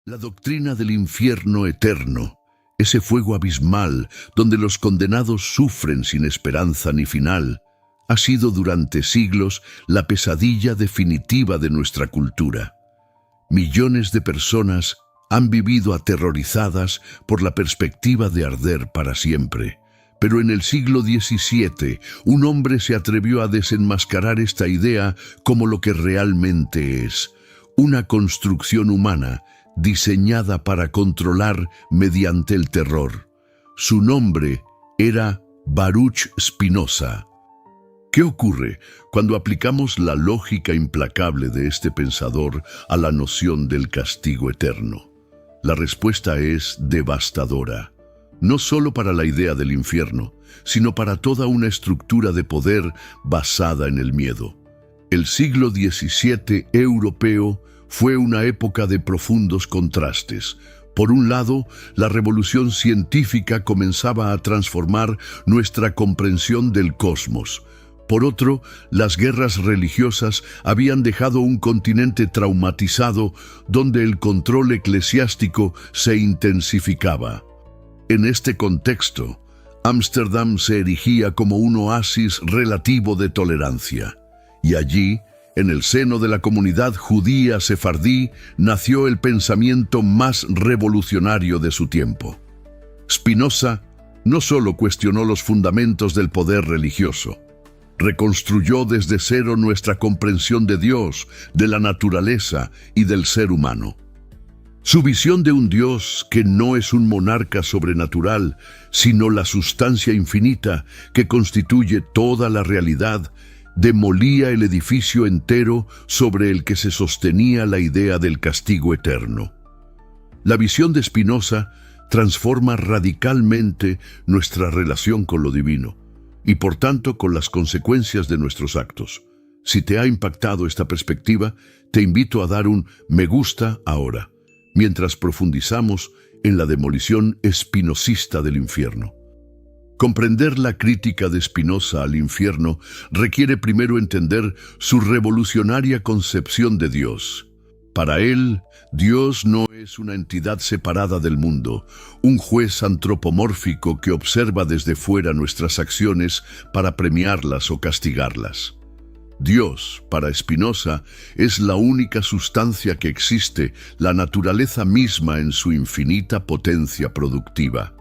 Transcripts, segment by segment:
La doctrina del infierno eterno, ese fuego abismal donde los condenados sufren sin esperanza ni final, ha sido durante siglos la pesadilla definitiva de nuestra cultura. Millones de personas han vivido aterrorizadas por la perspectiva de arder para siempre. Pero en el siglo XVII, un hombre se atrevió a desenmascarar esta idea como lo que realmente es: una construcción humana diseñada para controlar mediante el terror. Su nombre era Baruch Spinoza. ¿Qué ocurre cuando aplicamos la lógica implacable de este pensador a la noción del castigo eterno? La respuesta es devastadora, no solo para la idea del infierno, sino para toda una estructura de poder basada en el miedo. El siglo XVII europeo fue una época de profundos contrastes. Por un lado, la revolución científica comenzaba a transformar nuestra comprensión del cosmos. Por otro, las guerras religiosas habían dejado un continente traumatizado donde el control eclesiástico se intensificaba. En este contexto, Ámsterdam se erigía como un oasis relativo de tolerancia. Y allí, en el seno de la comunidad judía sefardí, nació el pensamiento más revolucionario de su tiempo. Spinoza no solo cuestionó los fundamentos del poder religioso, reconstruyó desde cero nuestra comprensión de Dios, de la naturaleza y del ser humano. Su visión de un Dios que no es un monarca sobrenatural, sino la sustancia infinita que constituye toda la realidad, demolía el edificio entero sobre el que se sostenía la idea del castigo eterno. La visión de Spinoza transforma radicalmente nuestra relación con lo divino y por tanto con las consecuencias de nuestros actos. Si te ha impactado esta perspectiva, te invito a dar un me gusta ahora, mientras profundizamos en la demolición espinosista del infierno. Comprender la crítica de Spinoza al infierno requiere primero entender su revolucionaria concepción de Dios. Para él, Dios no es una entidad separada del mundo, un juez antropomórfico que observa desde fuera nuestras acciones para premiarlas o castigarlas. Dios, para Spinoza, es la única sustancia que existe, la naturaleza misma en su infinita potencia productiva.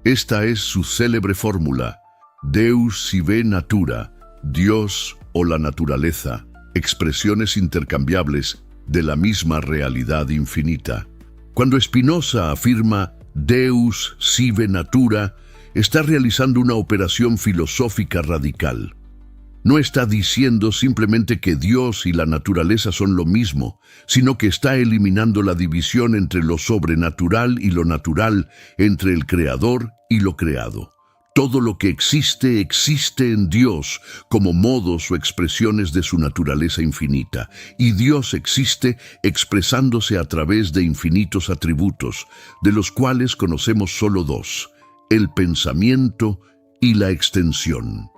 Esta es su célebre fórmula: Deus sive natura, Dios o la naturaleza, expresiones intercambiables de la misma realidad infinita. Cuando Spinoza afirma Deus sive natura, está realizando una operación filosófica radical. No está diciendo simplemente que Dios y la naturaleza son lo mismo, sino que está eliminando la división entre lo sobrenatural y lo natural, entre el creador y lo creado. Todo lo que existe, existe en Dios como modos o expresiones de su naturaleza infinita, y Dios existe expresándose a través de infinitos atributos, de los cuales conocemos solo dos: el pensamiento y la extensión.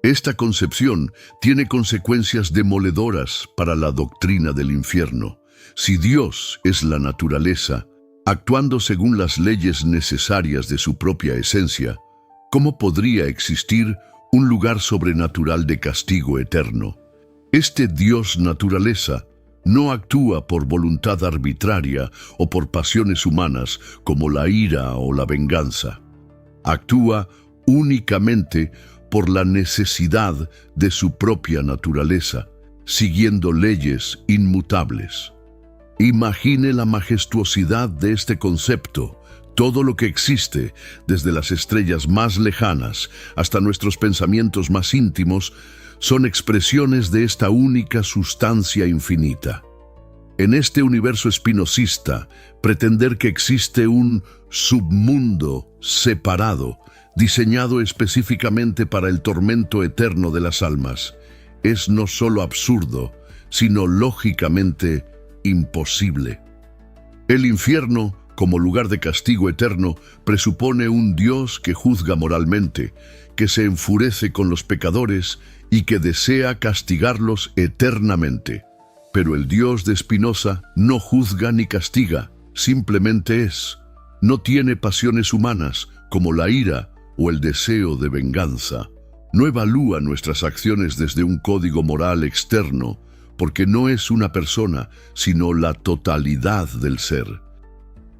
Esta concepción tiene consecuencias demoledoras para la doctrina del infierno. Si Dios es la naturaleza, actuando según las leyes necesarias de su propia esencia, ¿cómo podría existir un lugar sobrenatural de castigo eterno? Este Dios naturaleza no actúa por voluntad arbitraria o por pasiones humanas como la ira o la venganza. Actúa únicamente por la necesidad de su propia naturaleza, siguiendo leyes inmutables. Imagine la majestuosidad de este concepto. Todo lo que existe, desde las estrellas más lejanas hasta nuestros pensamientos más íntimos, son expresiones de esta única sustancia infinita. En este universo espinosista, pretender que existe un submundo separado, diseñado específicamente para el tormento eterno de las almas, es no solo absurdo, sino lógicamente imposible. El infierno, como lugar de castigo eterno, presupone un Dios que juzga moralmente, que se enfurece con los pecadores y que desea castigarlos eternamente. Pero el Dios de Spinoza no juzga ni castiga, simplemente es. No tiene pasiones humanas, como la ira o el deseo de venganza. No evalúa nuestras acciones desde un código moral externo, porque no es una persona, sino la totalidad del ser.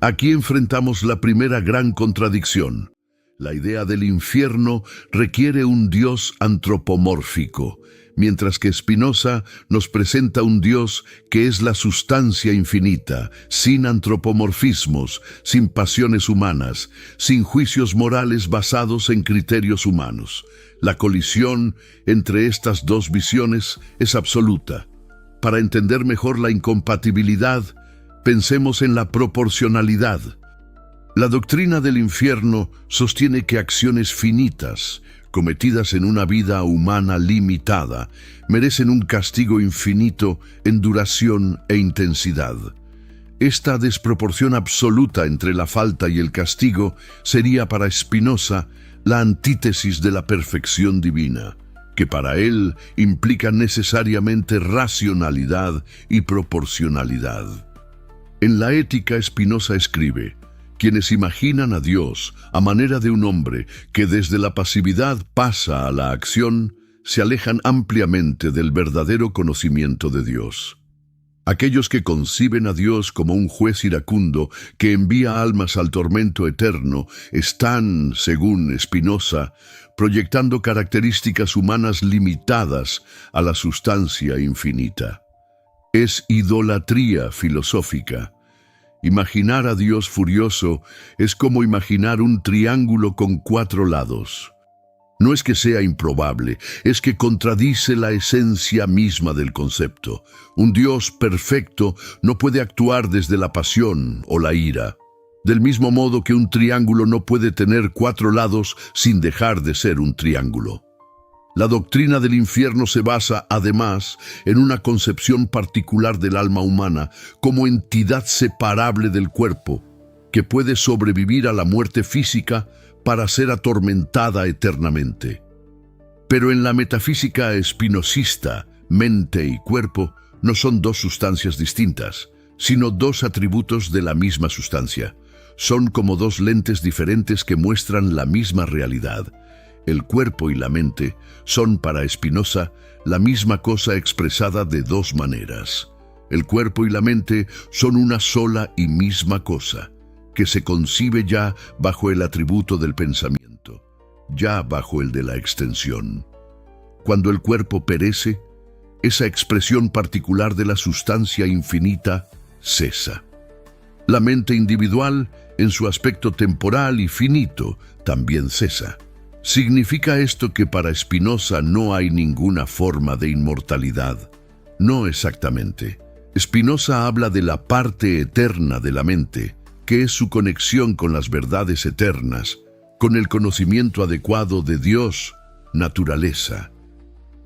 Aquí enfrentamos la primera gran contradicción. La idea del infierno requiere un Dios antropomórfico, mientras que Spinoza nos presenta un Dios que es la sustancia infinita, sin antropomorfismos, sin pasiones humanas, sin juicios morales basados en criterios humanos. La colisión entre estas dos visiones es absoluta. Para entender mejor la incompatibilidad, pensemos en la proporcionalidad. La doctrina del infierno sostiene que acciones finitas, cometidas en una vida humana limitada, merecen un castigo infinito en duración e intensidad. Esta desproporción absoluta entre la falta y el castigo sería para Spinoza la antítesis de la perfección divina, que para él implica necesariamente racionalidad y proporcionalidad. En la Ética, Spinoza escribe: quienes imaginan a Dios a manera de un hombre que desde la pasividad pasa a la acción, se alejan ampliamente del verdadero conocimiento de Dios. Aquellos que conciben a Dios como un juez iracundo que envía almas al tormento eterno están, según Spinoza, proyectando características humanas limitadas a la sustancia infinita. Es idolatría filosófica. Imaginar a Dios furioso es como imaginar un triángulo con 4 lados. No es que sea improbable, es que contradice la esencia misma del concepto. Un Dios perfecto no puede actuar desde la pasión o la ira. Del mismo modo que un triángulo no puede tener 4 lados sin dejar de ser un triángulo. La doctrina del infierno se basa, además, en una concepción particular del alma humana como entidad separable del cuerpo, que puede sobrevivir a la muerte física para ser atormentada eternamente. Pero en la metafísica espinosista, mente y cuerpo no son 2 sustancias distintas, sino 2 atributos de la misma sustancia. Son como 2 lentes diferentes que muestran la misma realidad. El cuerpo y la mente son para Spinoza la misma cosa expresada de 2 maneras. El cuerpo y la mente son una sola y misma cosa, que se concibe ya bajo el atributo del pensamiento, ya bajo el de la extensión. Cuando el cuerpo perece, esa expresión particular de la sustancia infinita cesa. La mente individual, en su aspecto temporal y finito, también cesa. ¿Significa esto que para Spinoza no hay ninguna forma de inmortalidad? No exactamente. Spinoza habla de la parte eterna de la mente, que es su conexión con las verdades eternas, con el conocimiento adecuado de Dios, naturaleza.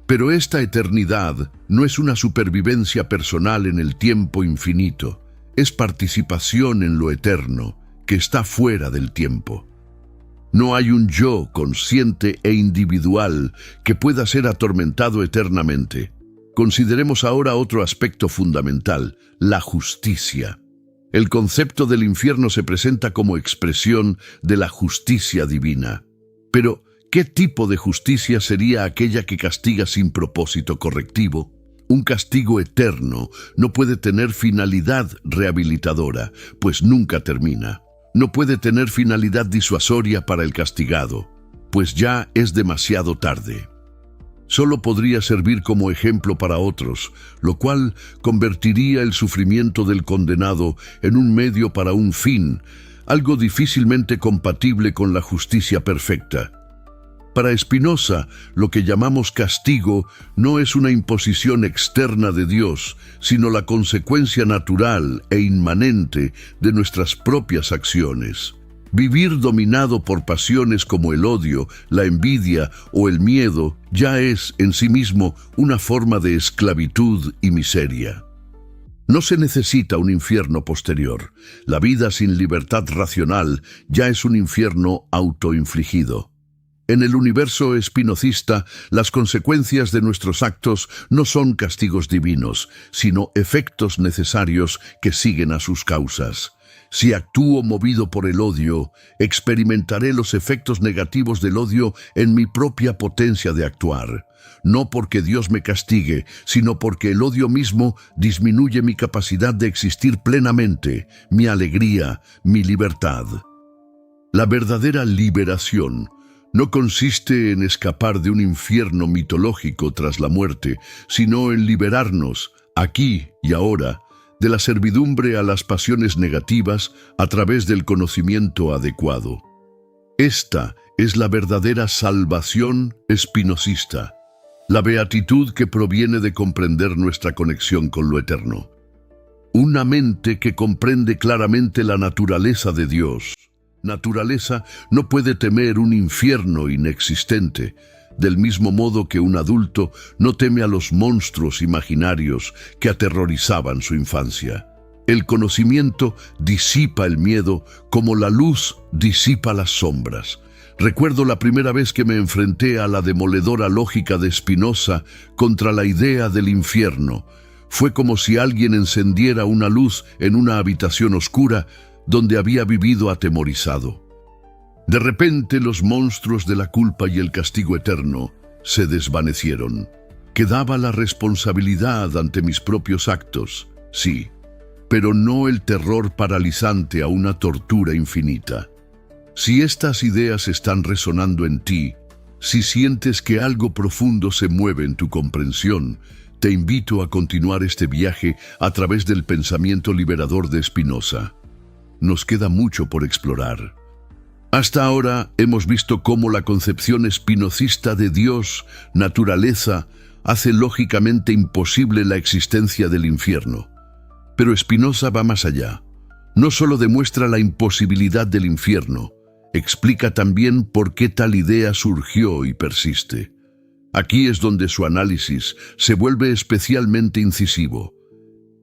Pero esta eternidad no es una supervivencia personal en el tiempo infinito, es participación en lo eterno, que está fuera del tiempo. No hay un yo consciente e individual que pueda ser atormentado eternamente. Consideremos ahora otro aspecto fundamental, la justicia. El concepto del infierno se presenta como expresión de la justicia divina. Pero, ¿qué tipo de justicia sería aquella que castiga sin propósito correctivo? Un castigo eterno no puede tener finalidad rehabilitadora, pues nunca termina. No puede tener finalidad disuasoria para el castigado, pues ya es demasiado tarde. Solo podría servir como ejemplo para otros, lo cual convertiría el sufrimiento del condenado en un medio para un fin, algo difícilmente compatible con la justicia perfecta. Para Spinoza, lo que llamamos castigo no es una imposición externa de Dios, sino la consecuencia natural e inmanente de nuestras propias acciones. Vivir dominado por pasiones como el odio, la envidia o el miedo ya es en sí mismo una forma de esclavitud y miseria. No se necesita un infierno posterior. La vida sin libertad racional ya es un infierno autoinfligido. En el universo espinocista, las consecuencias de nuestros actos no son castigos divinos, sino efectos necesarios que siguen a sus causas. Si actúo movido por el odio, experimentaré los efectos negativos del odio en mi propia potencia de actuar. No porque Dios me castigue, sino porque el odio mismo disminuye mi capacidad de existir plenamente, mi alegría, mi libertad. La verdadera liberación no consiste en escapar de un infierno mitológico tras la muerte, sino en liberarnos, aquí y ahora, de la servidumbre a las pasiones negativas a través del conocimiento adecuado. Esta es la verdadera salvación espinosista, la beatitud que proviene de comprender nuestra conexión con lo eterno. Una mente que comprende claramente la naturaleza de Dios. Naturaleza no puede temer un infierno inexistente, del mismo modo que un adulto no teme a los monstruos imaginarios que aterrorizaban su infancia. El conocimiento disipa el miedo como la luz disipa las sombras. Recuerdo la primera vez que me enfrenté a la demoledora lógica de Spinoza contra la idea del infierno. Fue como si alguien encendiera una luz en una habitación oscura donde había vivido atemorizado. De repente los monstruos de la culpa y el castigo eterno se desvanecieron. Quedaba la responsabilidad ante mis propios actos, sí, pero no el terror paralizante a una tortura infinita. Si estas ideas están resonando en ti, si sientes que algo profundo se mueve en tu comprensión, te invito a continuar este viaje a través del pensamiento liberador de Spinoza. Nos queda mucho por explorar. Hasta ahora hemos visto cómo la concepción espinocista de Dios, naturaleza, hace lógicamente imposible la existencia del infierno. Pero Spinoza va más allá. No solo demuestra la imposibilidad del infierno, explica también por qué tal idea surgió y persiste. Aquí es donde su análisis se vuelve especialmente incisivo.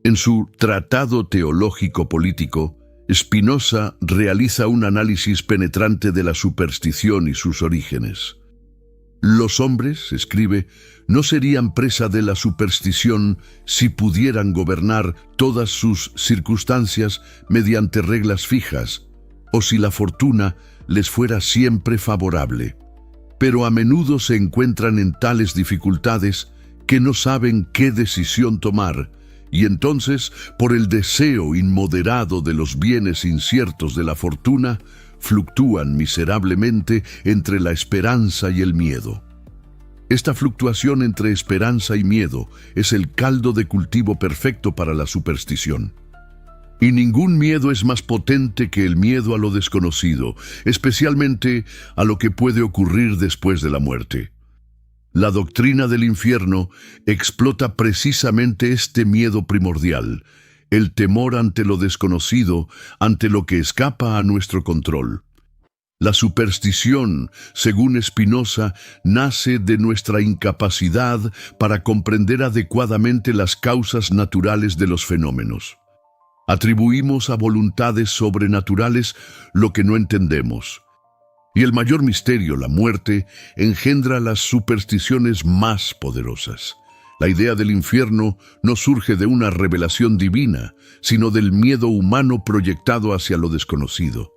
En su Tratado Teológico Político, Spinoza realiza un análisis penetrante de la superstición y sus orígenes. Los hombres, escribe, no serían presa de la superstición si pudieran gobernar todas sus circunstancias mediante reglas fijas, o si la fortuna les fuera siempre favorable. Pero a menudo se encuentran en tales dificultades que no saben qué decisión tomar, y entonces, por el deseo inmoderado de los bienes inciertos de la fortuna, fluctúan miserablemente entre la esperanza y el miedo. Esta fluctuación entre esperanza y miedo es el caldo de cultivo perfecto para la superstición. Y ningún miedo es más potente que el miedo a lo desconocido, especialmente a lo que puede ocurrir después de la muerte. La doctrina del infierno explota precisamente este miedo primordial, el temor ante lo desconocido, ante lo que escapa a nuestro control. La superstición, según Spinoza, nace de nuestra incapacidad para comprender adecuadamente las causas naturales de los fenómenos. Atribuimos a voluntades sobrenaturales lo que no entendemos. Y el mayor misterio, la muerte, engendra las supersticiones más poderosas. La idea del infierno no surge de una revelación divina, sino del miedo humano proyectado hacia lo desconocido.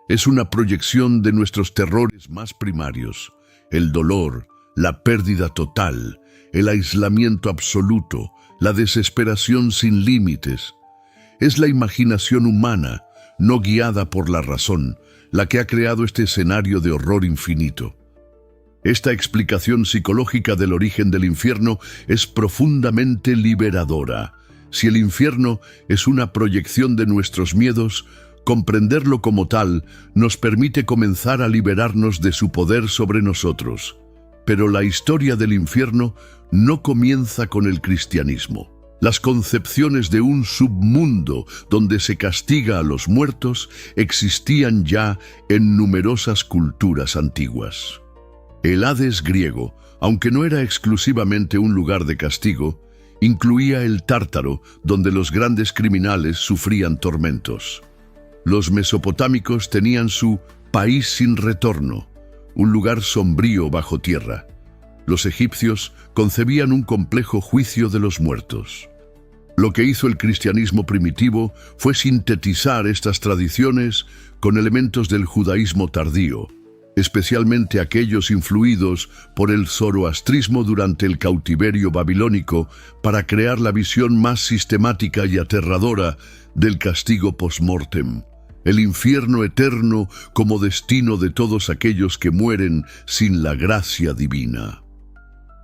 Es una proyección de nuestros terrores más primarios, el dolor, la pérdida total, el aislamiento absoluto, la desesperación sin límites. Es la imaginación humana, no guiada por la razón, la que ha creado este escenario de horror infinito. Esta explicación psicológica del origen del infierno es profundamente liberadora. Si el infierno es una proyección de nuestros miedos, comprenderlo como tal nos permite comenzar a liberarnos de su poder sobre nosotros. Pero la historia del infierno no comienza con el cristianismo. Las concepciones de un submundo donde se castiga a los muertos existían ya en numerosas culturas antiguas. El Hades griego, aunque no era exclusivamente un lugar de castigo, incluía el Tártaro, donde los grandes criminales sufrían tormentos. Los mesopotámicos tenían su país sin retorno, un lugar sombrío bajo tierra. Los egipcios concebían un complejo juicio de los muertos. Lo que hizo el cristianismo primitivo fue sintetizar estas tradiciones con elementos del judaísmo tardío, especialmente aquellos influidos por el zoroastrismo durante el cautiverio babilónico, para crear la visión más sistemática y aterradora del castigo post-mortem, el infierno eterno como destino de todos aquellos que mueren sin la gracia divina.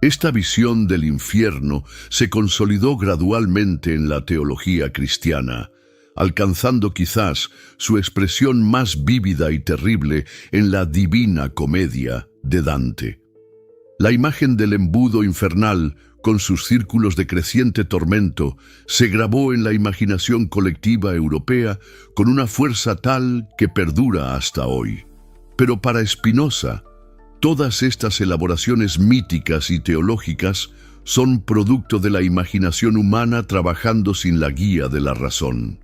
Esta visión del infierno se consolidó gradualmente en la teología cristiana, alcanzando quizás su expresión más vívida y terrible en la Divina Comedia de Dante. La imagen del embudo infernal, con sus círculos de creciente tormento, se grabó en la imaginación colectiva europea con una fuerza tal que perdura hasta hoy. Pero para Spinoza, todas estas elaboraciones míticas y teológicas son producto de la imaginación humana trabajando sin la guía de la razón.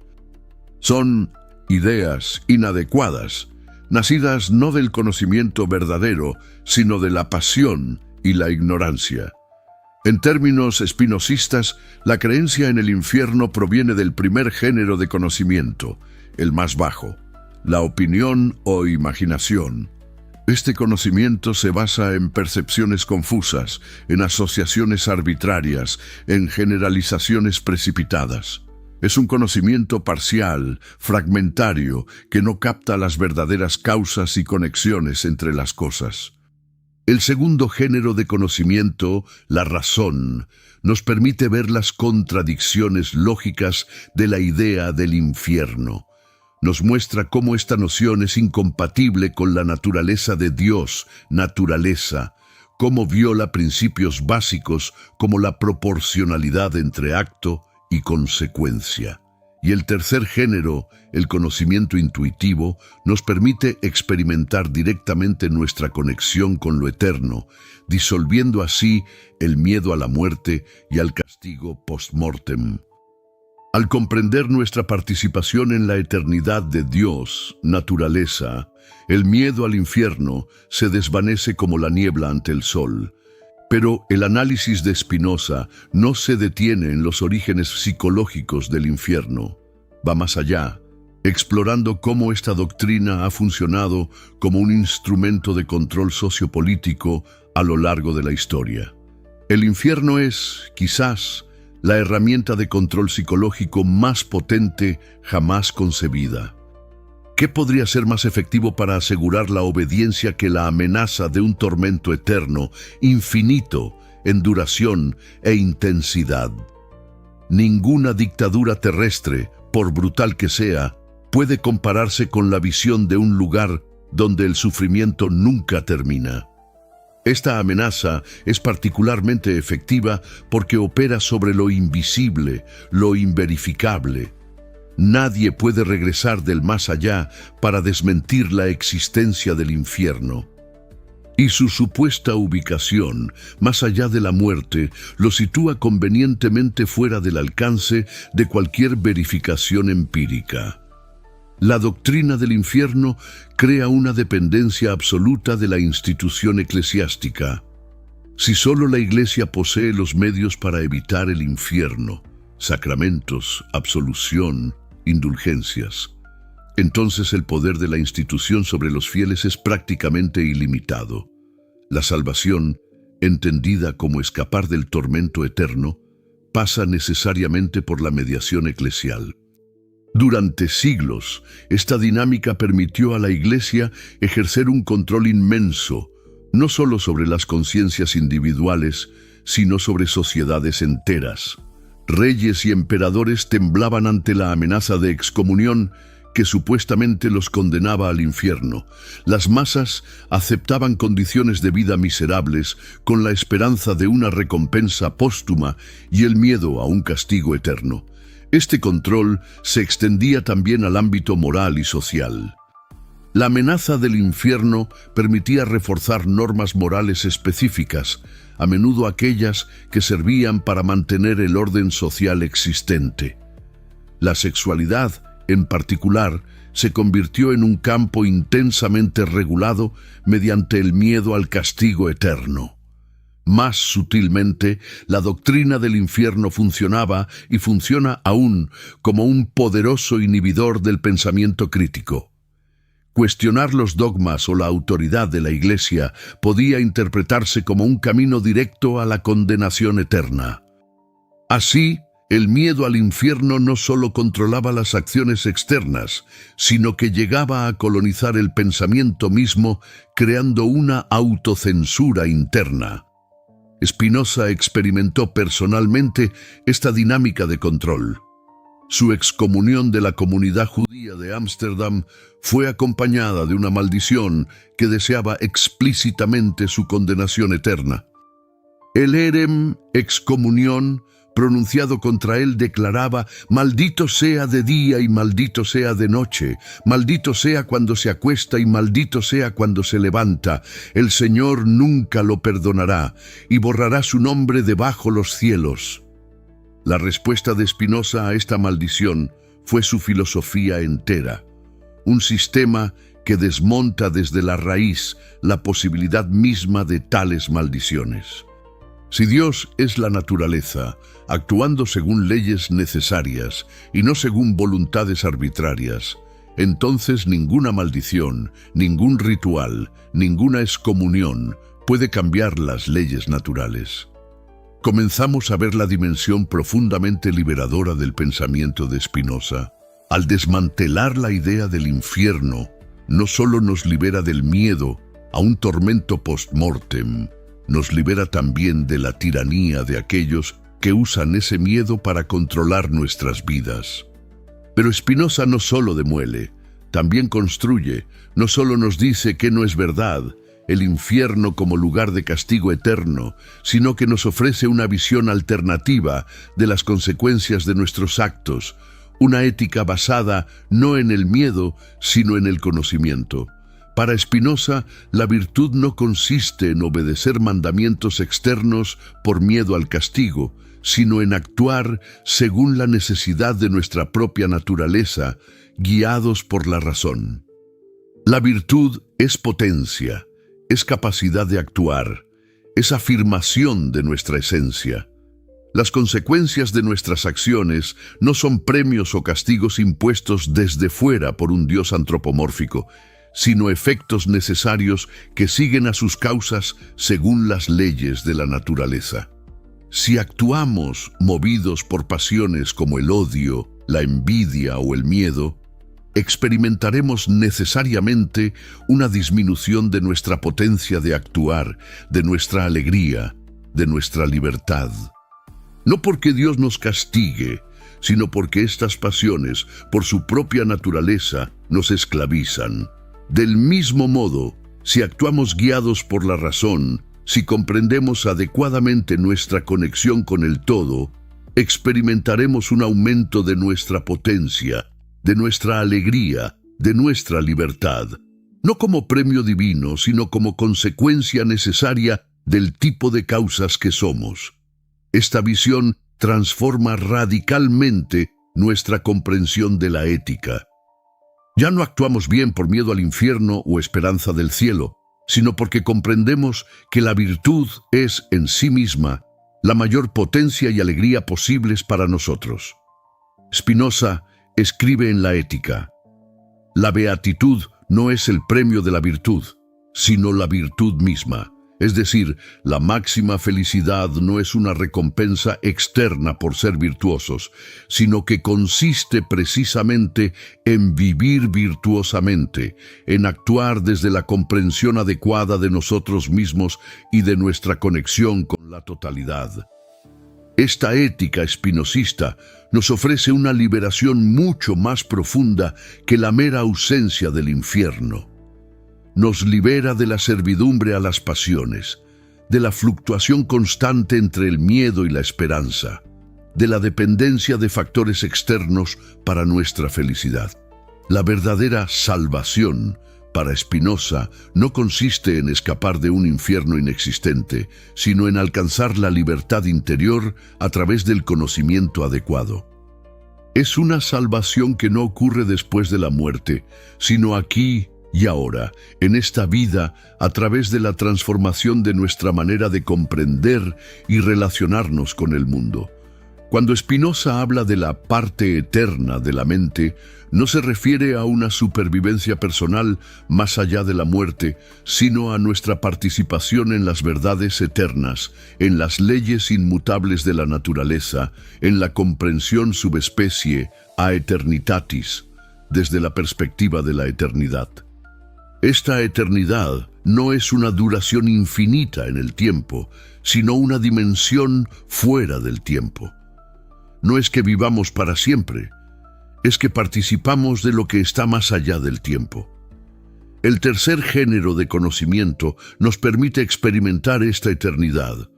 Son ideas inadecuadas, nacidas no del conocimiento verdadero, sino de la pasión y la ignorancia. En términos espinosistas, la creencia en el infierno proviene del primer género de conocimiento, el más bajo, la opinión o imaginación. Este conocimiento se basa en percepciones confusas, en asociaciones arbitrarias, en generalizaciones precipitadas. Es un conocimiento parcial, fragmentario, que no capta las verdaderas causas y conexiones entre las cosas. El segundo género de conocimiento, la razón, nos permite ver las contradicciones lógicas de la idea del infierno. Nos muestra cómo esta noción es incompatible con la naturaleza de Dios, naturaleza, cómo viola principios básicos como la proporcionalidad entre acto y consecuencia. Y el tercer género, el conocimiento intuitivo, nos permite experimentar directamente nuestra conexión con lo eterno, disolviendo así el miedo a la muerte y al castigo post-mortem. Al comprender nuestra participación en la eternidad de Dios, naturaleza, el miedo al infierno se desvanece como la niebla ante el sol. Pero el análisis de Spinoza no se detiene en los orígenes psicológicos del infierno. Va más allá, explorando cómo esta doctrina ha funcionado como un instrumento de control sociopolítico a lo largo de la historia. El infierno es, quizás, la herramienta de control psicológico más potente jamás concebida. ¿Qué podría ser más efectivo para asegurar la obediencia que la amenaza de un tormento eterno, infinito, en duración e intensidad? Ninguna dictadura terrestre, por brutal que sea, puede compararse con la visión de un lugar donde el sufrimiento nunca termina. Esta amenaza es particularmente efectiva porque opera sobre lo invisible, lo inverificable. Nadie puede regresar del más allá para desmentir la existencia del infierno. Y su supuesta ubicación, más allá de la muerte, lo sitúa convenientemente fuera del alcance de cualquier verificación empírica. La doctrina del infierno crea una dependencia absoluta de la institución eclesiástica. Si solo la Iglesia posee los medios para evitar el infierno, sacramentos, absolución, indulgencias, entonces el poder de la institución sobre los fieles es prácticamente ilimitado. La salvación, entendida como escapar del tormento eterno, pasa necesariamente por la mediación eclesial. Durante siglos, esta dinámica permitió a la Iglesia ejercer un control inmenso, no solo sobre las conciencias individuales, sino sobre sociedades enteras. Reyes y emperadores temblaban ante la amenaza de excomunión que supuestamente los condenaba al infierno. Las masas aceptaban condiciones de vida miserables con la esperanza de una recompensa póstuma y el miedo a un castigo eterno. Este control se extendía también al ámbito moral y social. La amenaza del infierno permitía reforzar normas morales específicas, a menudo aquellas que servían para mantener el orden social existente. La sexualidad, en particular, se convirtió en un campo intensamente regulado mediante el miedo al castigo eterno. Más sutilmente, la doctrina del infierno funcionaba y funciona aún como un poderoso inhibidor del pensamiento crítico. Cuestionar los dogmas o la autoridad de la Iglesia podía interpretarse como un camino directo a la condenación eterna. Así, el miedo al infierno no solo controlaba las acciones externas, sino que llegaba a colonizar el pensamiento mismo, creando una autocensura interna. Spinoza experimentó personalmente esta dinámica de control. Su excomunión de la comunidad judía de Ámsterdam fue acompañada de una maldición que deseaba explícitamente su condenación eterna. El érem, excomunión, pronunciado contra él, declaraba: «Maldito sea de día y maldito sea de noche, maldito sea cuando se acuesta y maldito sea cuando se levanta. El Señor nunca lo perdonará y borrará su nombre debajo los cielos». La respuesta de Spinoza a esta maldición fue su filosofía entera, un sistema que desmonta desde la raíz la posibilidad misma de tales maldiciones. Si Dios es la naturaleza, actuando según leyes necesarias y no según voluntades arbitrarias, entonces ninguna maldición, ningún ritual, ninguna excomunión puede cambiar las leyes naturales. Comenzamos a ver la dimensión profundamente liberadora del pensamiento de Spinoza. Al desmantelar la idea del infierno, no solo nos libera del miedo a un tormento post-mortem, nos libera también de la tiranía de aquellos que usan ese miedo para controlar nuestras vidas. Pero Spinoza no solo demuele, también construye, no solo nos dice que no es verdad, el infierno como lugar de castigo eterno, sino que nos ofrece una visión alternativa de las consecuencias de nuestros actos, una ética basada no en el miedo, sino en el conocimiento. Para Spinoza, la virtud no consiste en obedecer mandamientos externos por miedo al castigo, sino en actuar según la necesidad de nuestra propia naturaleza, guiados por la razón. La virtud es potencia, es capacidad de actuar, es afirmación de nuestra esencia. Las consecuencias de nuestras acciones no son premios o castigos impuestos desde fuera por un Dios antropomórfico, sino efectos necesarios que siguen a sus causas según las leyes de la naturaleza. Si actuamos movidos por pasiones como el odio, la envidia o el miedo, experimentaremos necesariamente una disminución de nuestra potencia de actuar, de nuestra alegría, de nuestra libertad. No porque Dios nos castigue, sino porque estas pasiones, por su propia naturaleza, nos esclavizan. Del mismo modo, si actuamos guiados por la razón, si comprendemos adecuadamente nuestra conexión con el todo, experimentaremos un aumento de nuestra potencia, de nuestra alegría, de nuestra libertad, no como premio divino, sino como consecuencia necesaria del tipo de causas que somos. Esta visión transforma radicalmente nuestra comprensión de la ética. Ya no actuamos bien por miedo al infierno o esperanza del cielo, sino porque comprendemos que la virtud es en sí misma la mayor potencia y alegría posibles para nosotros. Spinoza escribe en la Ética: la beatitud no es el premio de la virtud, sino la virtud misma. Es decir, la máxima felicidad no es una recompensa externa por ser virtuosos, sino que consiste precisamente en vivir virtuosamente, en actuar desde la comprensión adecuada de nosotros mismos y de nuestra conexión con la totalidad. Esta ética espinosista nos ofrece una liberación mucho más profunda que la mera ausencia del infierno. Nos libera de la servidumbre a las pasiones, de la fluctuación constante entre el miedo y la esperanza, de la dependencia de factores externos para nuestra felicidad. La verdadera salvación, para Spinoza, no consiste en escapar de un infierno inexistente, sino en alcanzar la libertad interior a través del conocimiento adecuado. Es una salvación que no ocurre después de la muerte, sino aquí y ahora, en esta vida, a través de la transformación de nuestra manera de comprender y relacionarnos con el mundo. Cuando Spinoza habla de la parte eterna de la mente, no se refiere a una supervivencia personal más allá de la muerte, sino a nuestra participación en las verdades eternas, en las leyes inmutables de la naturaleza, en la comprensión subespecie a eternitatis, desde la perspectiva de la eternidad. Esta eternidad no es una duración infinita en el tiempo, sino una dimensión fuera del tiempo. No es que vivamos para siempre, es que participamos de lo que está más allá del tiempo. El tercer género de conocimiento nos permite experimentar esta eternidad,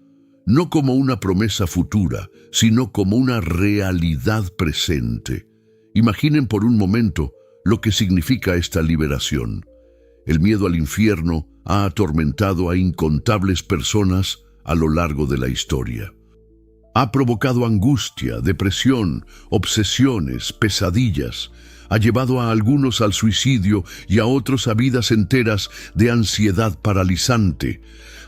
no como una promesa futura, sino como una realidad presente. Imaginen por un momento lo que significa esta liberación. El miedo al infierno ha atormentado a incontables personas a lo largo de la historia. Ha provocado angustia, depresión, obsesiones, pesadillas. Ha llevado a algunos al suicidio y a otros a vidas enteras de ansiedad paralizante.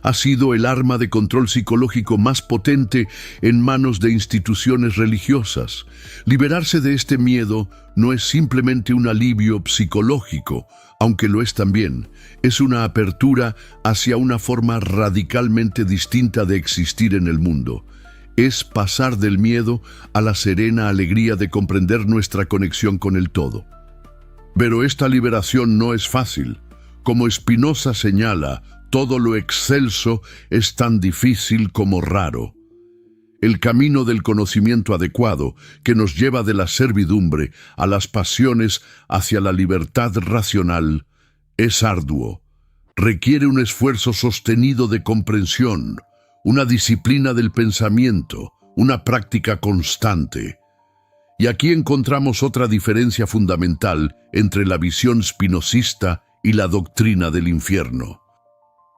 Ha sido el arma de control psicológico más potente en manos de instituciones religiosas. Liberarse de este miedo no es simplemente un alivio psicológico, aunque lo es también. Es una apertura hacia una forma radicalmente distinta de existir en el mundo. Es pasar del miedo a la serena alegría de comprender nuestra conexión con el todo. Pero esta liberación no es fácil. Como Spinoza señala, todo lo excelso es tan difícil como raro. El camino del conocimiento adecuado, que nos lleva de la servidumbre a las pasiones hacia la libertad racional, es arduo. Requiere un esfuerzo sostenido de comprensión, una disciplina del pensamiento, una práctica constante. Y aquí encontramos otra diferencia fundamental entre la visión spinozista y la doctrina del infierno.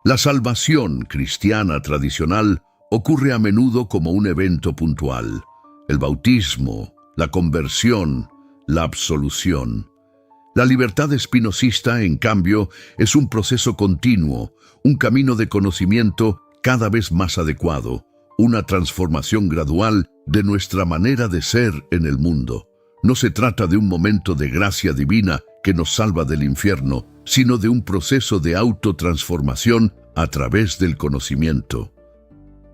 La salvación cristiana tradicional ocurre a menudo como un evento puntual. El bautismo, la conversión, la absolución. La libertad spinozista, en cambio, es un proceso continuo, un camino de conocimiento cada vez más adecuado, una transformación gradual de nuestra manera de ser en el mundo. No se trata de un momento de gracia divina que nos salva del infierno, sino de un proceso de autotransformación a través del conocimiento.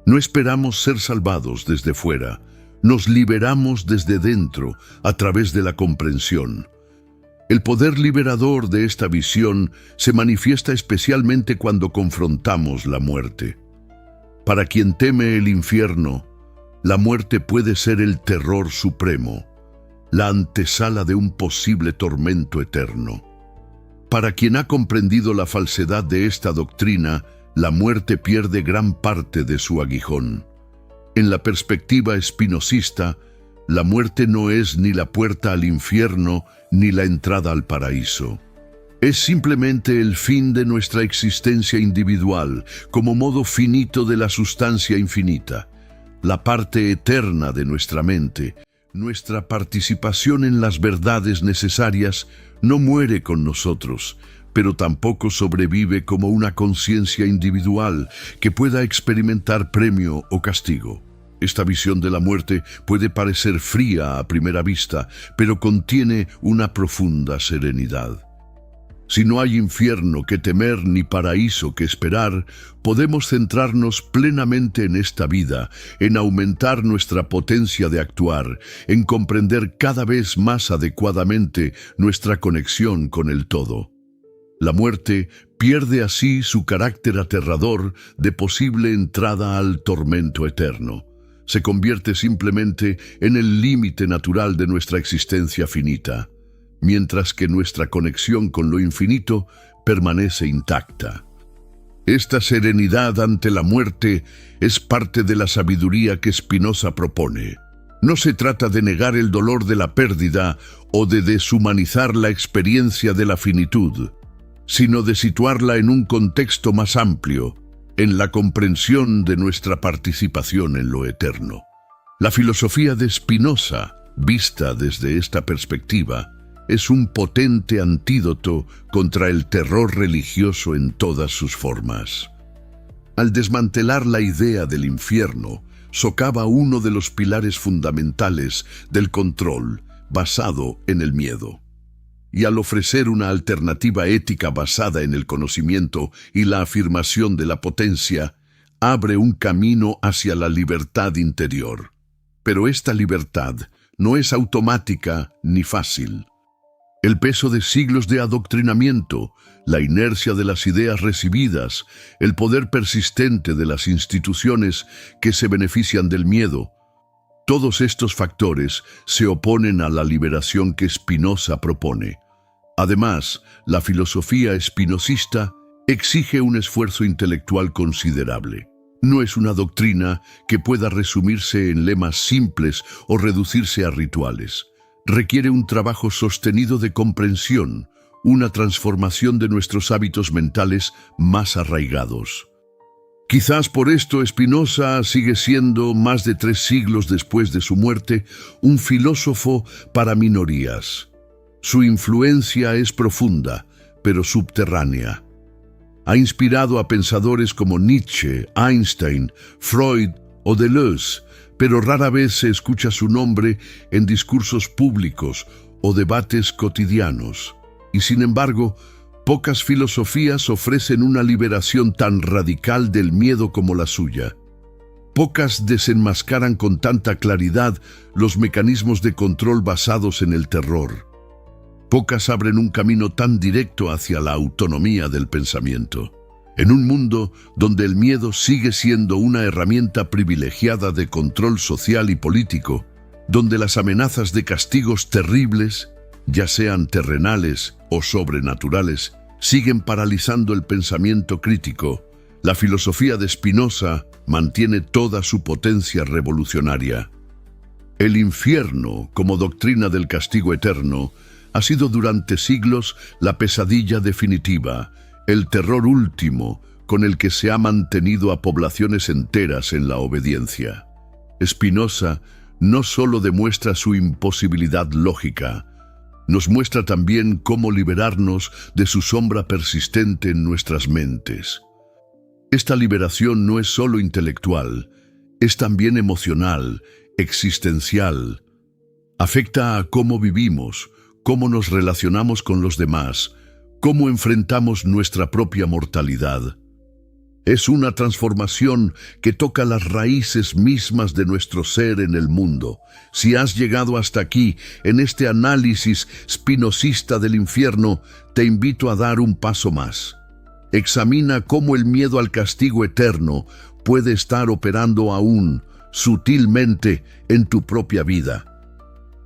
No esperamos ser salvados desde fuera, nos liberamos desde dentro a través de la comprensión. El poder liberador de esta visión se manifiesta especialmente cuando confrontamos la muerte. Para quien teme el infierno, la muerte puede ser el terror supremo, la antesala de un posible tormento eterno. Para quien ha comprendido la falsedad de esta doctrina, la muerte pierde gran parte de su aguijón. En la perspectiva spinozista, la muerte no es ni la puerta al infierno ni la entrada al paraíso. Es simplemente el fin de nuestra existencia individual, como modo finito de la sustancia infinita, la parte eterna de nuestra mente. Nuestra participación en las verdades necesarias no muere con nosotros, pero tampoco sobrevive como una conciencia individual que pueda experimentar premio o castigo. Esta visión de la muerte puede parecer fría a primera vista, pero contiene una profunda serenidad. Si no hay infierno que temer ni paraíso que esperar, podemos centrarnos plenamente en esta vida, en aumentar nuestra potencia de actuar, en comprender cada vez más adecuadamente nuestra conexión con el todo. La muerte pierde así su carácter aterrador de posible entrada al tormento eterno. Se convierte simplemente en el límite natural de nuestra existencia finita, mientras que nuestra conexión con lo infinito permanece intacta. Esta serenidad ante la muerte es parte de la sabiduría que Spinoza propone. No se trata de negar el dolor de la pérdida o de deshumanizar la experiencia de la finitud, sino de situarla en un contexto más amplio, en la comprensión de nuestra participación en lo eterno. La filosofía de Spinoza, vista desde esta perspectiva, es un potente antídoto contra el terror religioso en todas sus formas. Al desmantelar la idea del infierno, socava uno de los pilares fundamentales del control, basado en el miedo. Y al ofrecer una alternativa ética basada en el conocimiento y la afirmación de la potencia, abre un camino hacia la libertad interior. Pero esta libertad no es automática ni fácil. El peso de siglos de adoctrinamiento, la inercia de las ideas recibidas, el poder persistente de las instituciones que se benefician del miedo, todos estos factores se oponen a la liberación que Spinoza propone. Además, la filosofía espinosista exige un esfuerzo intelectual considerable. No es una doctrina que pueda resumirse en lemas simples o reducirse a rituales. Requiere un trabajo sostenido de comprensión, una transformación de nuestros hábitos mentales más arraigados. Quizás por esto Spinoza sigue siendo, más de 3 siglos después de su muerte, un filósofo para minorías. Su influencia es profunda, pero subterránea. Ha inspirado a pensadores como Nietzsche, Einstein, Freud o Deleuze, pero rara vez se escucha su nombre en discursos públicos o debates cotidianos. Y sin embargo, pocas filosofías ofrecen una liberación tan radical del miedo como la suya. Pocas desenmascaran con tanta claridad los mecanismos de control basados en el terror. Pocas abren un camino tan directo hacia la autonomía del pensamiento. En un mundo donde el miedo sigue siendo una herramienta privilegiada de control social y político, donde las amenazas de castigos terribles, ya sean terrenales o sobrenaturales, siguen paralizando el pensamiento crítico, la filosofía de Spinoza mantiene toda su potencia revolucionaria. El infierno, como doctrina del castigo eterno, ha sido durante siglos la pesadilla definitiva, el terror último con el que se ha mantenido a poblaciones enteras en la obediencia. Spinoza no solo demuestra su imposibilidad lógica, nos muestra también cómo liberarnos de su sombra persistente en nuestras mentes. Esta liberación no es solo intelectual, es también emocional, existencial. Afecta a cómo vivimos, cómo nos relacionamos con los demás, cómo enfrentamos nuestra propia mortalidad. Es una transformación que toca las raíces mismas de nuestro ser en el mundo. Si has llegado hasta aquí, en este análisis spinozista del infierno, te invito a dar un paso más. Examina cómo el miedo al castigo eterno puede estar operando aún, sutilmente, en tu propia vida.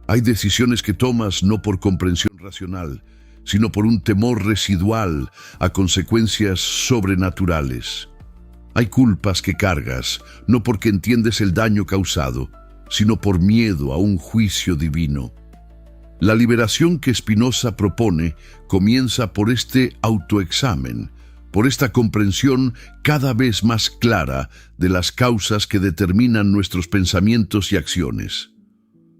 Hay decisiones que tomas no por comprensión racional, sino por un temor residual a consecuencias sobrenaturales. Hay culpas que cargas, no porque entiendes el daño causado, sino por miedo a un juicio divino. La liberación que Spinoza propone comienza por este autoexamen, por esta comprensión cada vez más clara de las causas que determinan nuestros pensamientos y acciones.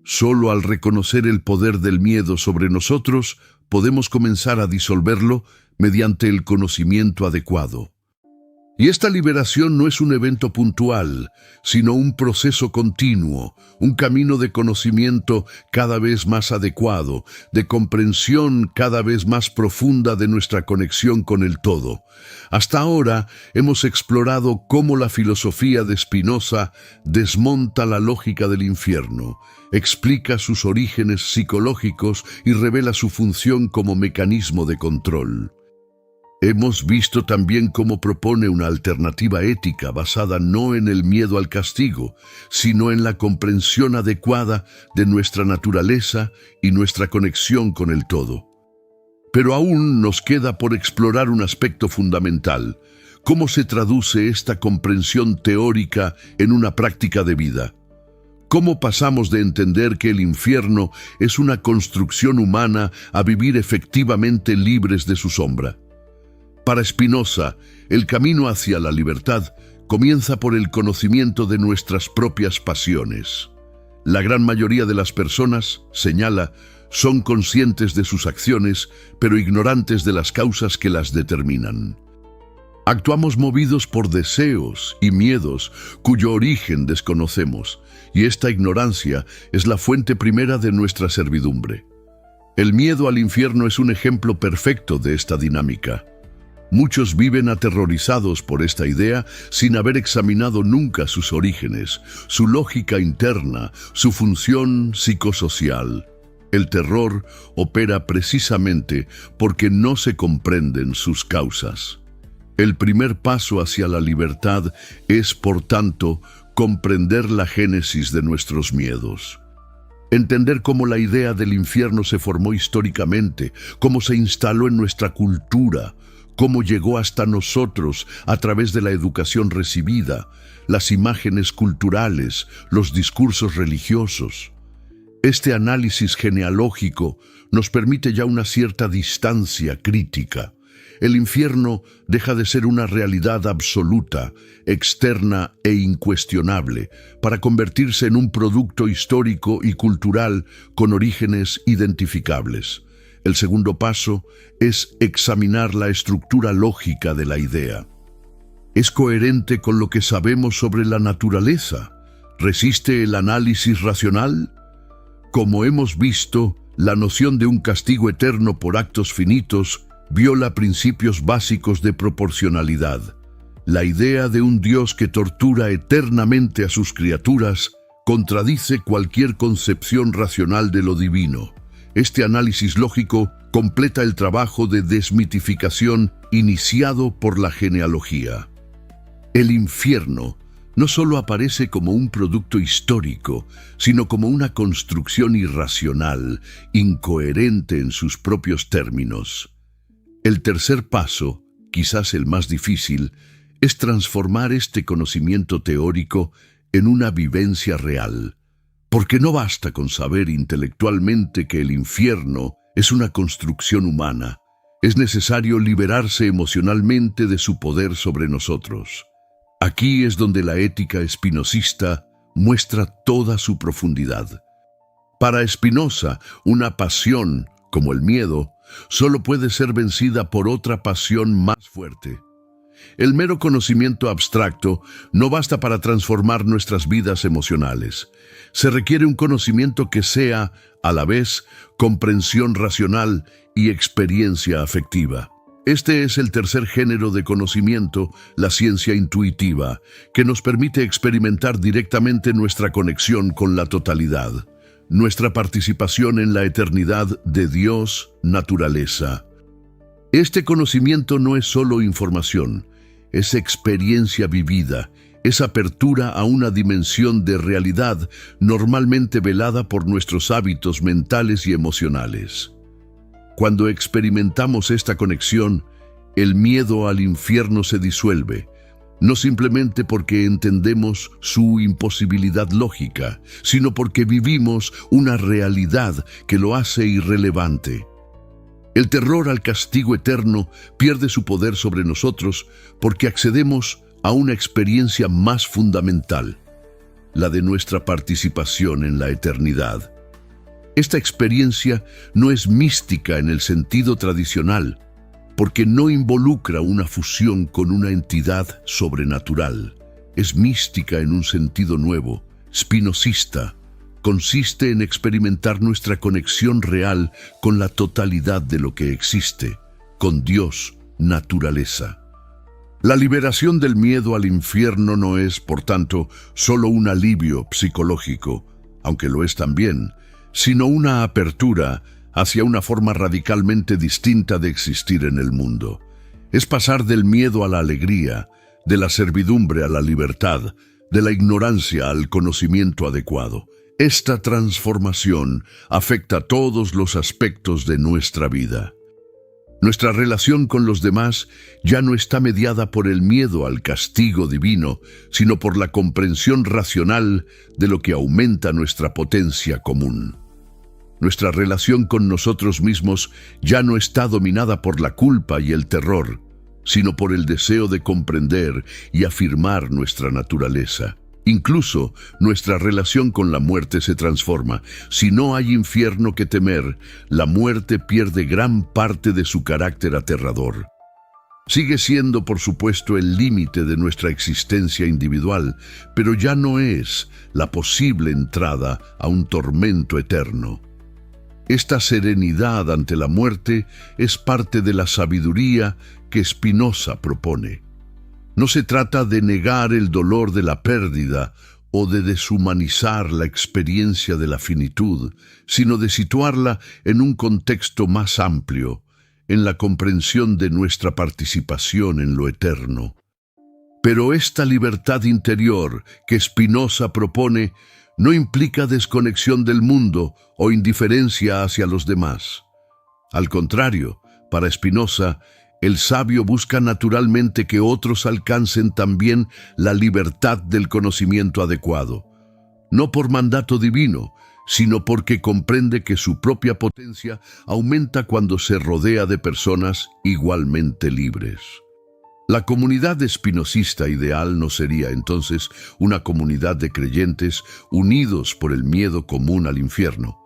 Solo al reconocer el poder del miedo sobre nosotros, podemos comenzar a disolverlo mediante el conocimiento adecuado. Y esta liberación no es un evento puntual, sino un proceso continuo, un camino de conocimiento cada vez más adecuado, de comprensión cada vez más profunda de nuestra conexión con el todo. Hasta ahora hemos explorado cómo la filosofía de Spinoza desmonta la lógica del infierno, explica sus orígenes psicológicos y revela su función como mecanismo de control. Hemos visto también cómo propone una alternativa ética basada no en el miedo al castigo, sino en la comprensión adecuada de nuestra naturaleza y nuestra conexión con el todo. Pero aún nos queda por explorar un aspecto fundamental: ¿cómo se traduce esta comprensión teórica en una práctica de vida? ¿Cómo pasamos de entender que el infierno es una construcción humana a vivir efectivamente libres de su sombra? Para Spinoza, el camino hacia la libertad comienza por el conocimiento de nuestras propias pasiones. La gran mayoría de las personas, señala, Son conscientes de sus acciones, pero ignorantes de las causas que las determinan. Actuamos movidos por deseos y miedos cuyo origen desconocemos, y esta ignorancia es la fuente primera de nuestra servidumbre. El miedo al infierno es un ejemplo perfecto de esta dinámica. Muchos viven aterrorizados por esta idea sin haber examinado nunca sus orígenes, su lógica interna, su función psicosocial. El terror opera precisamente porque no se comprenden sus causas. El primer paso hacia la libertad es, por tanto, comprender la génesis de nuestros miedos. Entender cómo la idea del infierno se formó históricamente, cómo se instaló en nuestra cultura, cómo llegó hasta nosotros a través de la educación recibida, las imágenes culturales, los discursos religiosos. Este análisis genealógico nos permite ya una cierta distancia crítica. El infierno deja de ser una realidad absoluta, externa e incuestionable, para convertirse en un producto histórico y cultural con orígenes identificables. El segundo paso es examinar la estructura lógica de la idea. ¿Es coherente con lo que sabemos sobre la naturaleza? ¿Resiste el análisis racional? Como hemos visto, la noción de un castigo eterno por actos finitos viola principios básicos de proporcionalidad. La idea de un Dios que tortura eternamente a sus criaturas contradice cualquier concepción racional de lo divino. Este análisis lógico completa el trabajo de desmitificación iniciado por la genealogía. El infierno no solo aparece como un producto histórico, sino como una construcción irracional, incoherente en sus propios términos. El tercer paso, quizás el más difícil, es transformar este conocimiento teórico en una vivencia real. Porque no basta con saber intelectualmente que el infierno es una construcción humana. Es necesario liberarse emocionalmente de su poder sobre nosotros. Aquí es donde la ética espinosista muestra toda su profundidad. Para Spinoza, una pasión, como el miedo, solo puede ser vencida por otra pasión más fuerte. El mero conocimiento abstracto no basta para transformar nuestras vidas emocionales. Se requiere un conocimiento que sea, a la vez, comprensión racional y experiencia afectiva. Este es el tercer género de conocimiento, la ciencia intuitiva, que nos permite experimentar directamente nuestra conexión con la totalidad, nuestra participación en la eternidad de Dios, naturaleza. Este conocimiento no es solo información, es experiencia vivida, es apertura a una dimensión de realidad normalmente velada por nuestros hábitos mentales y emocionales. Cuando experimentamos esta conexión, el miedo al infierno se disuelve, no simplemente porque entendemos su imposibilidad lógica, sino porque vivimos una realidad que lo hace irrelevante. El terror al castigo eterno pierde su poder sobre nosotros porque accedemos a una experiencia más fundamental, la de nuestra participación en la eternidad. Esta experiencia no es mística en el sentido tradicional, porque no involucra una fusión con una entidad sobrenatural. Es mística en un sentido nuevo, spinozista. Consiste en experimentar nuestra conexión real con la totalidad de lo que existe, con Dios, naturaleza. La liberación del miedo al infierno no es, por tanto, solo un alivio psicológico, aunque lo es también, sino una apertura hacia una forma radicalmente distinta de existir en el mundo. Es pasar del miedo a la alegría, de la servidumbre a la libertad, de la ignorancia al conocimiento adecuado. Esta transformación afecta todos los aspectos de nuestra vida. Nuestra relación con los demás ya no está mediada por el miedo al castigo divino, sino por la comprensión racional de lo que aumenta nuestra potencia común. Nuestra relación con nosotros mismos ya no está dominada por la culpa y el terror, sino por el deseo de comprender y afirmar nuestra naturaleza. Incluso nuestra relación con la muerte se transforma. Si no hay infierno que temer, la muerte pierde gran parte de su carácter aterrador. Sigue siendo, por supuesto, el límite de nuestra existencia individual, pero ya no es la posible entrada a un tormento eterno. Esta serenidad ante la muerte es parte de la sabiduría que Spinoza propone. No se trata de negar el dolor de la pérdida o de deshumanizar la experiencia de la finitud, sino de situarla en un contexto más amplio, en la comprensión de nuestra participación en lo eterno. Pero esta libertad interior que Spinoza propone no implica desconexión del mundo o indiferencia hacia los demás. Al contrario, para Spinoza, el sabio busca naturalmente que otros alcancen también la libertad del conocimiento adecuado, no por mandato divino, sino porque comprende que su propia potencia aumenta cuando se rodea de personas igualmente libres. La comunidad espinosista ideal no sería entonces una comunidad de creyentes unidos por el miedo común al infierno,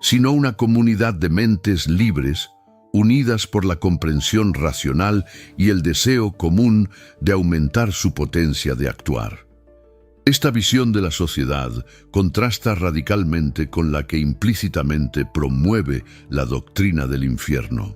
sino una comunidad de mentes libres unidas por la comprensión racional y el deseo común de aumentar su potencia de actuar. Esta visión de la sociedad contrasta radicalmente con la que implícitamente promueve la doctrina del infierno.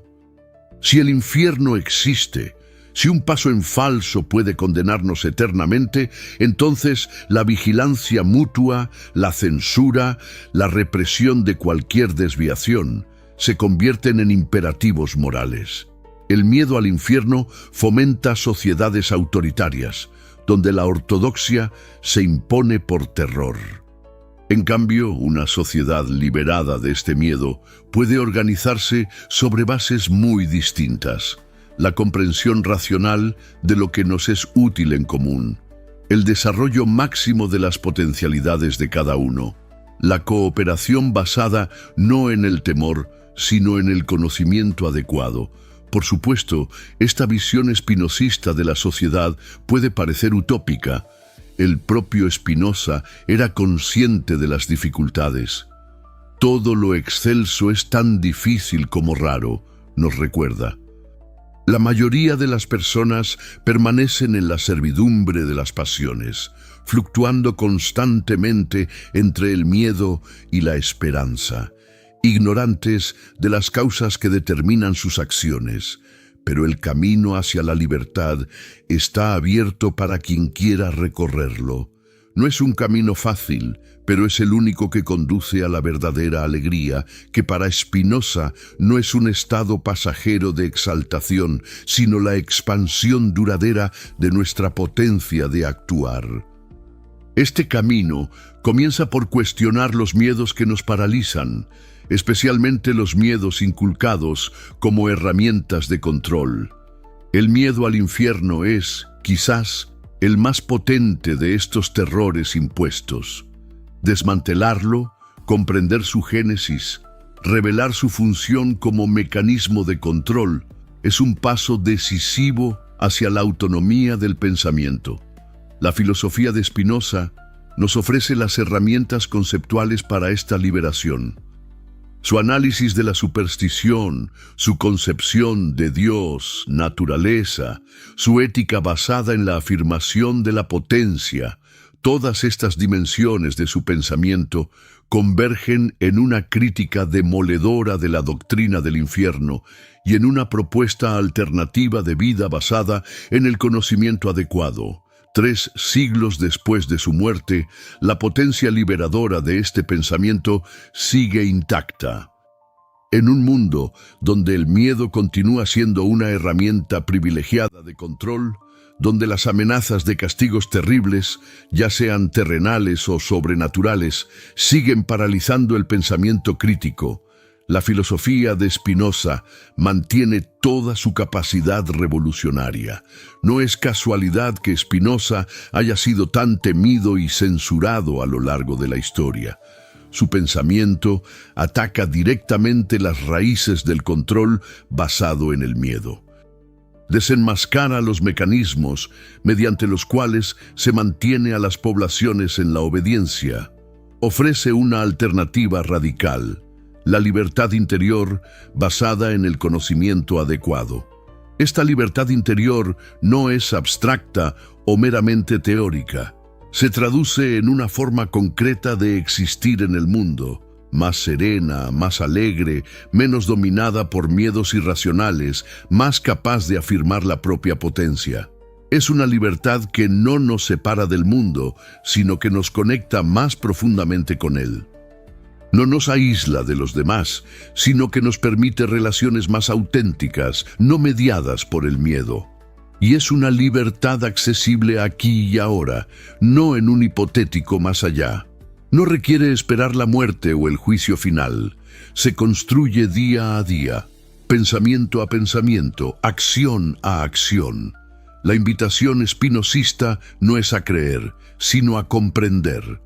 Si el infierno existe, si un paso en falso puede condenarnos eternamente, entonces la vigilancia mutua, la censura, la represión de cualquier desviación se convierten en imperativos morales. El miedo al infierno fomenta sociedades autoritarias, donde la ortodoxia se impone por terror. En cambio, una sociedad liberada de este miedo puede organizarse sobre bases muy distintas: la comprensión racional de lo que nos es útil en común, el desarrollo máximo de las potencialidades de cada uno, la cooperación basada no en el temor, sino en el conocimiento adecuado. Por supuesto, esta visión espinosista de la sociedad puede parecer utópica. El propio Spinoza era consciente de las dificultades. Todo lo excelso es tan difícil como raro, nos recuerda. La mayoría de las personas permanecen en la servidumbre de las pasiones, fluctuando constantemente entre el miedo y la esperanza, ignorantes de las causas que determinan sus acciones. Pero el camino hacia la libertad está abierto para quien quiera recorrerlo. No es un camino fácil, pero es el único que conduce a la verdadera alegría, que para Spinoza no es un estado pasajero de exaltación, sino la expansión duradera de nuestra potencia de actuar. Este camino comienza por cuestionar los miedos que nos paralizan, especialmente los miedos inculcados como herramientas de control. El miedo al infierno es, quizás, el más potente de estos terrores impuestos. Desmantelarlo, comprender su génesis, revelar su función como mecanismo de control, es un paso decisivo hacia la autonomía del pensamiento. La filosofía de Spinoza nos ofrece las herramientas conceptuales para esta liberación. Su análisis de la superstición, su concepción de Dios, naturaleza, su ética basada en la afirmación de la potencia, todas estas dimensiones de su pensamiento convergen en una crítica demoledora de la doctrina del infierno y en una propuesta alternativa de vida basada en el conocimiento adecuado. 3 siglos después de su muerte, la potencia liberadora de este pensamiento sigue intacta. En un mundo donde el miedo continúa siendo una herramienta privilegiada de control, donde las amenazas de castigos terribles, ya sean terrenales o sobrenaturales, siguen paralizando el pensamiento crítico, la filosofía de Spinoza mantiene toda su capacidad revolucionaria. No es casualidad que Spinoza haya sido tan temido y censurado a lo largo de la historia. Su pensamiento ataca directamente las raíces del control basado en el miedo. desenmascara los mecanismos mediante los cuales se mantiene a las poblaciones en la obediencia. Ofrece una alternativa radical, la libertad interior basada en el conocimiento adecuado. Esta libertad interior no es abstracta o meramente teórica. Se traduce en una forma concreta de existir en el mundo, más serena, más alegre, menos dominada por miedos irracionales, más capaz de afirmar la propia potencia. Es una libertad que no nos separa del mundo, sino que nos conecta más profundamente con él. No nos aísla de los demás, sino que nos permite relaciones más auténticas, no mediadas por el miedo. Y es una libertad accesible aquí y ahora, no en un hipotético más allá. No requiere esperar la muerte o el juicio final. Se construye día a día, pensamiento a pensamiento, acción a acción. La invitación espinosista no es a creer, sino a comprender.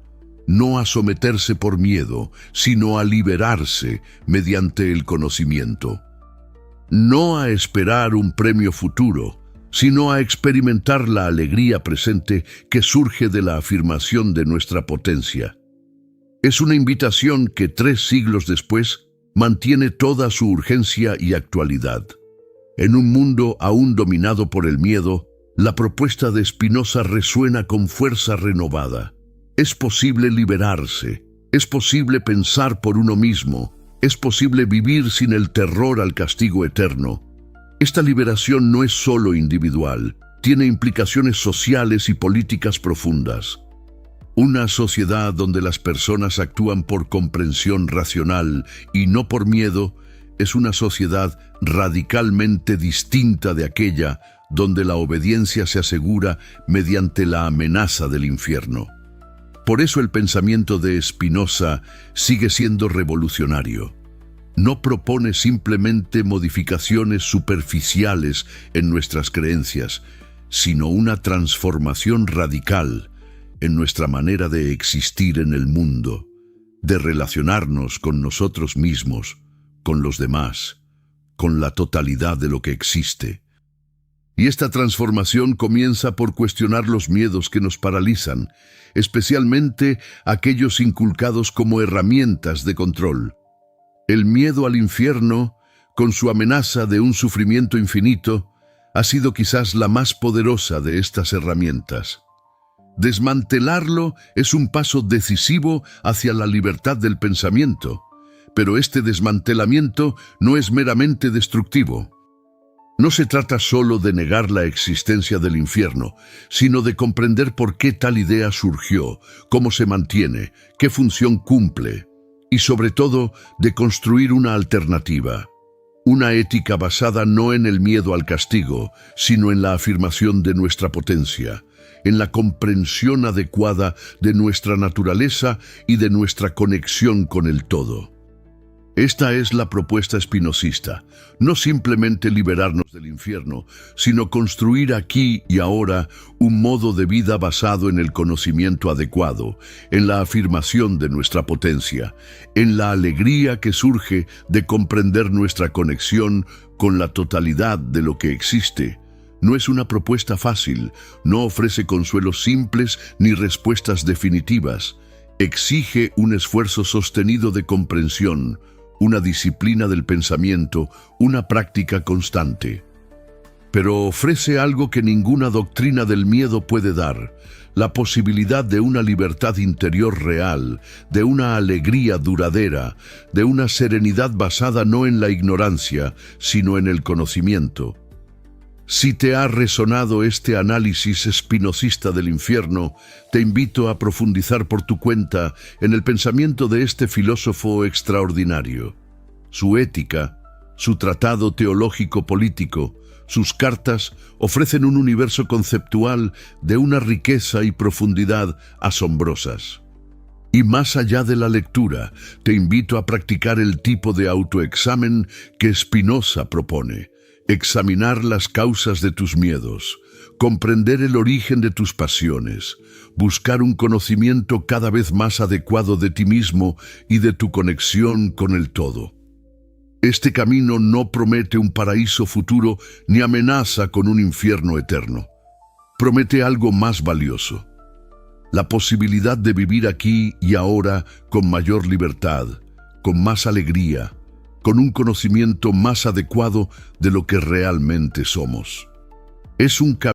No a someterse por miedo, sino a liberarse mediante el conocimiento. No a esperar un premio futuro, sino a experimentar la alegría presente que surge de la afirmación de nuestra potencia. Es una invitación que 3 siglos después mantiene toda su urgencia y actualidad. En un mundo aún dominado por el miedo, la propuesta de Spinoza resuena con fuerza renovada. Es posible liberarse, es posible pensar por uno mismo, es posible vivir sin el terror al castigo eterno. Esta liberación no es solo individual, tiene implicaciones sociales y políticas profundas. Una sociedad donde las personas actúan por comprensión racional y no por miedo es una sociedad radicalmente distinta de aquella donde la obediencia se asegura mediante la amenaza del infierno. Por eso el pensamiento de Spinoza sigue siendo revolucionario. No propone simplemente modificaciones superficiales en nuestras creencias, sino una transformación radical en nuestra manera de existir en el mundo, de relacionarnos con nosotros mismos, con los demás, con la totalidad de lo que existe. Y esta transformación comienza por cuestionar los miedos que nos paralizan, especialmente aquellos inculcados como herramientas de control. El miedo al infierno, con su amenaza de un sufrimiento infinito, ha sido quizás la más poderosa de estas herramientas. Desmantelarlo es un paso decisivo hacia la libertad del pensamiento, pero este desmantelamiento no es meramente destructivo. No se trata solo de negar la existencia del infierno, sino de comprender por qué tal idea surgió, cómo se mantiene, qué función cumple, y sobre todo de construir una alternativa. Una ética basada no en el miedo al castigo, sino en la afirmación de nuestra potencia, en la comprensión adecuada de nuestra naturaleza y de nuestra conexión con el todo. Esta es la propuesta espinosista, no simplemente liberarnos del infierno, sino construir aquí y ahora un modo de vida basado en el conocimiento adecuado, en la afirmación de nuestra potencia, en la alegría que surge de comprender nuestra conexión con la totalidad de lo que existe. No es una propuesta fácil, no ofrece consuelos simples ni respuestas definitivas. Exige un esfuerzo sostenido de comprensión, una disciplina del pensamiento, una práctica constante. Pero ofrece algo que ninguna doctrina del miedo puede dar, la posibilidad de una libertad interior real, de una alegría duradera, de una serenidad basada no en la ignorancia, sino en el conocimiento. Si te ha resonado este análisis espinosista del infierno, te invito a profundizar por tu cuenta en el pensamiento de este filósofo extraordinario. Su ética, su tratado teológico-político, sus cartas ofrecen un universo conceptual de una riqueza y profundidad asombrosas. Y más allá de la lectura, te invito a practicar el tipo de autoexamen que Spinoza propone. Examinar las causas de tus miedos, comprender el origen de tus pasiones, buscar un conocimiento cada vez más adecuado de ti mismo y de tu conexión con el todo. Este camino no promete un paraíso futuro ni amenaza con un infierno eterno. Promete algo más valioso: la posibilidad de vivir aquí y ahora con mayor libertad, con más alegría, con un conocimiento más adecuado de lo que realmente somos. Es un